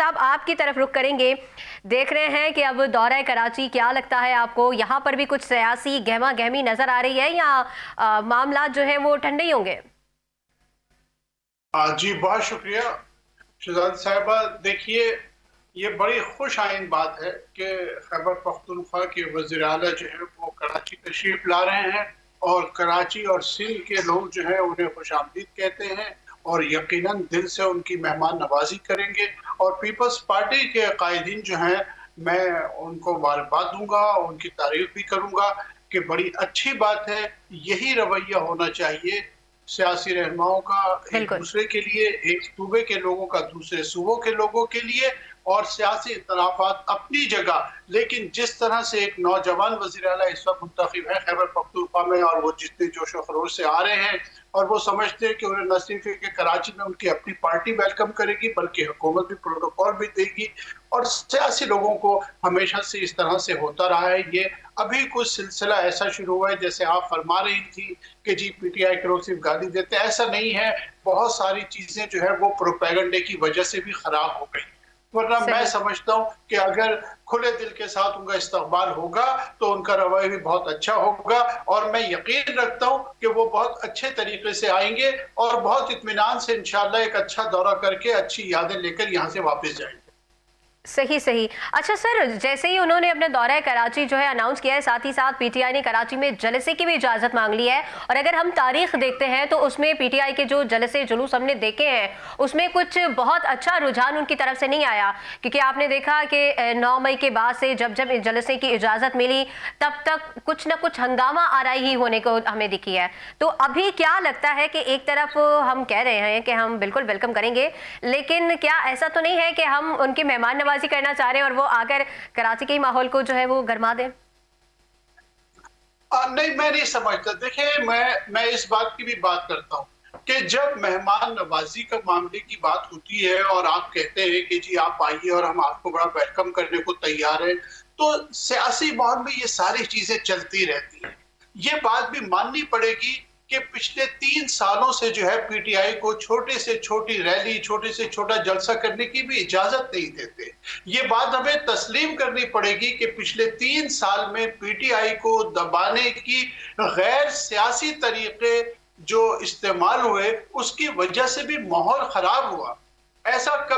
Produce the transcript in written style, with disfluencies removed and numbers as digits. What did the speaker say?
साहब आपकी तरफ रुख करेंगे। देख रहे हैं कि अब दौरा कराची, क्या लगता है आपको, यहाँ पर भी कुछ सियासी गहमा गहमी नजर आ रही है या मामला जो है वो ठंडे ही होंगे? जी बहुत शुक्रिया शहजाद साहिबा। देखिए, ये बड़ी खुश आइंद बात है कि खैबर पख्तूनख्वा के वज़ीर आला जो है वो कराची तशरीफ ला रहे हैं और कराची और सिंध के लोग जो है उन्हें खुश आमदीद कहते हैं और यकीनन दिल से उनकी मेहमान नवाजी करेंगे। और पीपल्स पार्टी के कायदीन जो हैं, मैं उनको मुबारकबाद दूंगा, उनकी तारीफ भी करूंगा कि बड़ी अच्छी बात है। यही रवैया होना चाहिए सियासी रहनुमाओं का एक बिल्कुल। दूसरे के लिए, एक सूबे के लोगों का दूसरे सूबों के लोगों के लिए। और सियासी इख्तलाफात अपनी जगह, लेकिन जिस तरह से एक नौजवान वज़ीर आला इस वक्त मुंतखब है खैबर पख्तूनख्वा में, और वो जितने जोश व खरोश से आ रहे हैं और वो समझते हैं कि उन्हें न सिर्फ कि कराची में उनकी अपनी पार्टी वेलकम करेगी बल्कि हुकूमत भी प्रोटोकॉल भी देगी। और सियासी लोगों को हमेशा से इस तरह से होता रहा है। ये अभी कुछ सिलसिला ऐसा शुरू हुआ है, जैसे आप फरमा रही थी कि जी पीटीआई के लोग सिर्फ गाली देते, ऐसा नहीं है। बहुत सारी चीजें जो है वो प्रोपेगेंडे की वजह से भी खराब हो गई। वरना मैं सही। समझता हूँ कि अगर खुले दिल के साथ उनका इस्तकबाल होगा तो उनका रवैया भी बहुत अच्छा होगा। और मैं यकीन रखता हूँ कि वो बहुत अच्छे तरीके से आएंगे और बहुत इत्मीनान से इंशाल्लाह एक अच्छा दौरा करके अच्छी यादें लेकर यहाँ से वापस जाएंगे। सही सही। अच्छा सर, जैसे ही उन्होंने अपने दौरा कराची जो है अनाउंस किया है, साथ ही साथ पीटीआई ने कराची में जलसे की भी इजाज़त मांग ली है। और अगर हम तारीख देखते हैं तो उसमें पीटीआई के जो जलसे जुलूस हमने देखे हैं उसमें कुछ बहुत अच्छा रुझान उनकी तरफ से नहीं आया, क्योंकि आपने देखा कि 9 मई के बाद से जब जब जलसे की इजाज़त मिली तब तक कुछ ना कुछ हंगामा आराई ही होने को हमें दिखी है। तो अभी क्या लगता है कि एक तरफ हम कह रहे हैं कि हम बिल्कुल वेलकम करेंगे, लेकिन क्या ऐसा तो नहीं है कि हम उनकी मेहमान करना चाह रहे हैं और वो आकर कराची के माहौल को जो है वो गरमा दें? नहीं, मैं नहीं समझता। देखिए, मैं इस बात की भी बात करता हूँ कि जब मेहमान नवाजी का मामले की बात होती है और आप कहते हैं कि जी आप आइए और हम आपको बड़ा वेलकम करने को तैयार हैं, तो सियासी माहौल में ये सारी चीजें चलती रहती हैं। ये बात भी माननी पड़ेगी कि पिछले 3 सालों से जो है पीटीआई को छोटे से छोटी रैली, छोटे से छोटा जलसा करने की भी इजाजत नहीं देते। ये बात हमें तस्लीम करनी पड़ेगी कि पिछले 3 साल में पीटीआई को दबाने की गैर सियासी तरीके जो इस्तेमाल हुए उसकी वजह से भी माहौल खराब हुआ। ऐसा